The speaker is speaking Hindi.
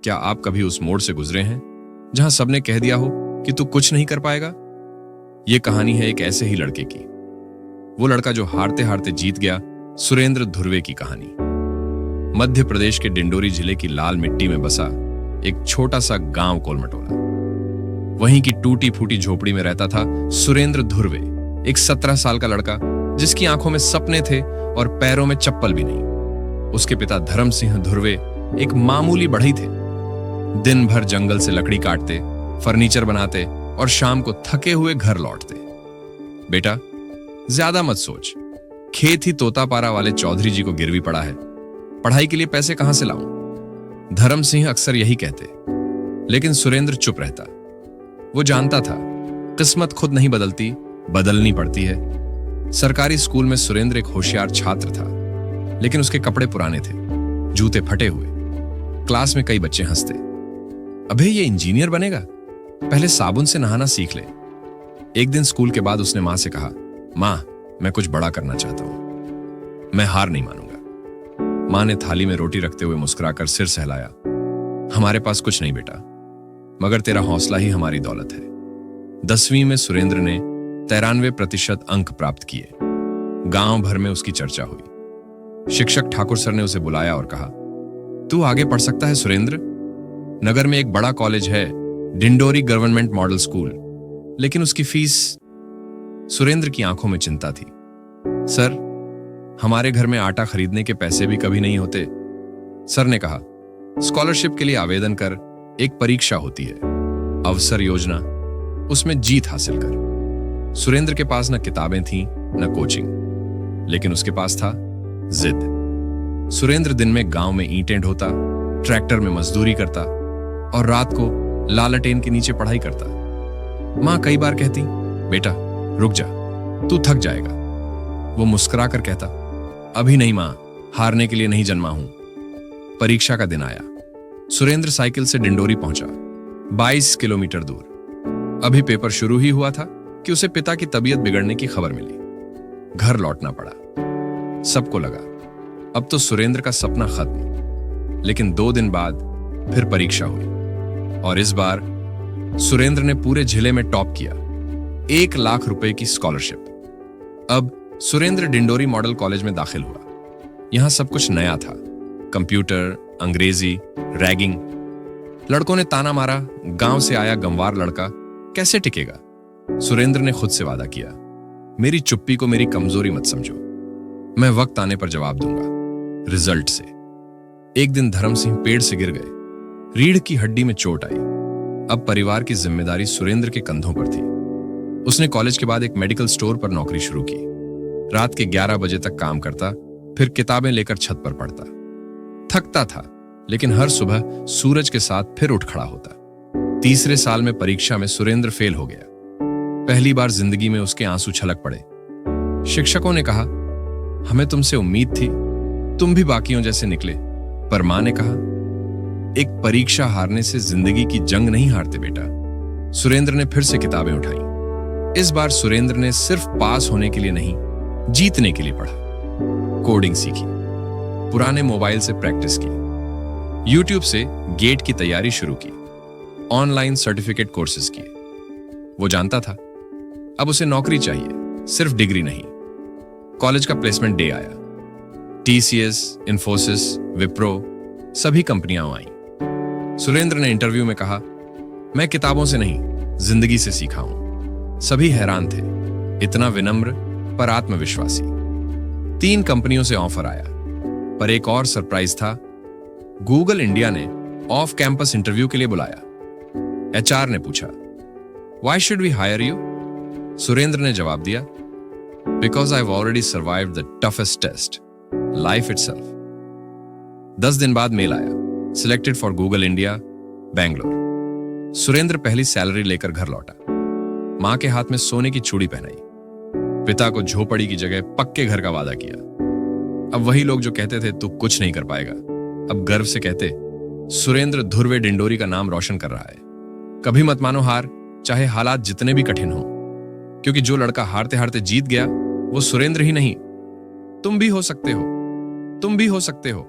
क्या आप कभी उस मोड़ से गुजरे हैं जहां सबने कह दिया हो कि तू कुछ नहीं कर पाएगा? यह कहानी है एक ऐसे ही लड़के की। वो लड़का जो हारते हारते जीत गया, सुरेंद्र धुर्वे की कहानी। मध्य प्रदेश के डिंडोरी जिले की लाल मिट्टी में बसा एक छोटा सा गांव कोलमटोला। वहीं की टूटी फूटी झोपड़ी में रहता था सुरेंद्र धुर्वे, एक 17 साल का लड़का जिसकी आंखों में सपने थे और पैरों में चप्पल भी नहीं। उसके पिता धर्म सिंह धुर्वे एक मामूली बढ़ई थे। दिन भर जंगल से लकड़ी काटते, फर्नीचर बनाते और शाम को थके हुए घर लौटते। बेटा, ज्यादा मत सोच, खेत ही तोतापारा वाले चौधरी जी को गिरवी पड़ा है, पढ़ाई के लिए पैसे कहां से लाऊं? धर्म सिंह अक्सर यही कहते, लेकिन सुरेंद्र चुप रहता। वो जानता था किस्मत खुद नहीं बदलती, बदलनी पड़ती है। सरकारी स्कूल में सुरेंद्र एक होशियार छात्र था, लेकिन उसके कपड़े पुराने थे, जूते फटे हुए। क्लास में कई बच्चे हंसते, अबे ये इंजीनियर बनेगा, पहले साबुन से नहाना सीख ले। एक दिन स्कूल के बाद उसने मां से कहा, मां, मैं कुछ बड़ा करना चाहता हूं, मैं हार नहीं मानूंगा। मां ने थाली में रोटी रखते हुए मुस्कुराकर सिर सहलाया, हमारे पास कुछ नहीं बेटा, मगर तेरा हौसला ही हमारी दौलत है। 10वीं में सुरेंद्र ने 93% अंक प्राप्त किए। गांव भर में उसकी चर्चा हुई। शिक्षक ठाकुर सर ने उसे बुलाया और कहा, तू आगे पढ़ सकता है सुरेंद्र, नगर में एक बड़ा कॉलेज है, डिंडोरी गवर्नमेंट मॉडल स्कूल, लेकिन उसकी फीस। सुरेंद्र की आंखों में चिंता थी। सर, हमारे घर में आटा खरीदने के पैसे भी कभी नहीं होते। सर ने कहा, स्कॉलरशिप के लिए आवेदन कर, एक परीक्षा होती है, अवसर योजना, उसमें जीत हासिल कर। सुरेंद्र के पास न किताबें थीं न कोचिंग, लेकिन उसके पास था जिद। सुरेंद्र दिन में गांव में ईंटें ढोता, ट्रैक्टर में मजदूरी करता और रात को लालटेन के नीचे पढ़ाई करता। मां कई बार कहती, बेटा रुक जा, तू थक जाएगा। वो मुस्कुरा कर कहता, अभी नहीं मां, हारने के लिए नहीं जन्मा हूं। परीक्षा का दिन आया। सुरेंद्र साइकिल से डिंडोरी पहुंचा, 22 किलोमीटर दूर। अभी पेपर शुरू ही हुआ था कि उसे पिता की तबीयत बिगड़ने की खबर मिली। घर लौटना पड़ा। सबको लगा अब तो सुरेंद्र का सपना खत्म। लेकिन 2 दिन बाद फिर परीक्षा हुई और इस बार सुरेंद्र ने पूरे जिले में टॉप किया। 1 लाख रुपए की स्कॉलरशिप। अब सुरेंद्र डिंडोरी मॉडल कॉलेज में दाखिल हुआ। यहां सब कुछ नया था, कंप्यूटर, अंग्रेजी, रैगिंग। लड़कों ने ताना मारा, गांव से आया गंवार लड़का कैसे टिकेगा? सुरेंद्र ने खुद से वादा किया, मेरी चुप्पी को मेरी कमजोरी मत समझो, मैं वक्त आने पर जवाब दूंगा, रिजल्ट से। एक दिन धर्म सिंह पेड़ से गिर गए, रीढ़ की हड्डी में चोट आई। अब परिवार की जिम्मेदारी सुरेंद्र के कंधों पर थी। उसने कॉलेज के बाद एक मेडिकल स्टोर पर नौकरी शुरू की। रात के 11 बजे तक काम करता, फिर किताबें लेकर छत पर पढ़ता। थकता था, लेकिन हर सुबह सूरज के साथ फिर उठ खड़ा होता। तीसरे साल में परीक्षा में सुरेंद्र फेल हो गया। पहली बार जिंदगी में उसके आंसू छलक पड़े। शिक्षकों ने कहा, हमें तुमसे उम्मीद थी, तुम भी बाकियों जैसे निकले। पर मां ने कहा, एक परीक्षा हारने से जिंदगी की जंग नहीं हारते बेटा। सुरेंद्र ने फिर से किताबें उठाई। इस बार सुरेंद्र ने सिर्फ पास होने के लिए नहीं, जीतने के लिए पढ़ा। कोडिंग सीखी, पुराने मोबाइल से प्रैक्टिस की, यूट्यूब से गेट की तैयारी शुरू की, ऑनलाइन सर्टिफिकेट कोर्सेज किए। वो जानता था अब उसे नौकरी चाहिए, सिर्फ डिग्री नहीं। कॉलेज का प्लेसमेंट डे आया। TCS, इन्फोसिस, विप्रो, सभी कंपनियां आईं। सुरेंद्र ने इंटरव्यू में कहा, मैं किताबों से नहीं, जिंदगी से सीखा हूं। सभी हैरान थे, इतना विनम्र पर आत्मविश्वासी। 3 कंपनियों से ऑफर आया, पर एक और सरप्राइज था। गूगल इंडिया ने ऑफ कैंपस इंटरव्यू के लिए बुलाया। HR ने पूछा, Why should we hire you? Surendra ने जवाब दिया, Because I've already survived the toughest test, life itself. 10 दिन बाद मेल आया, Selected for Google India, Bangalore. Surendra पहली सैलरी लेकर घर लौटा। मां के हाथ में सोने की चूड़ी पहनाई। पिता को झोपड़ी की जगह पक्के घर का वादा किया। अब वही लोग जो कहते थे तू कुछ नहीं कर पाएगा, अब गर्व से कहते, सुरेंद्र धुर्वे डिंडोरी का नाम रोशन कर रहा है। कभी मत मानो हार, चाहे हालात जितने भी कठिन हो, क्योंकि जो लड़का हारते हारते जीत गया वो सुरेंद्र ही नहीं, तुम भी हो सकते हो, तुम भी हो सकते हो।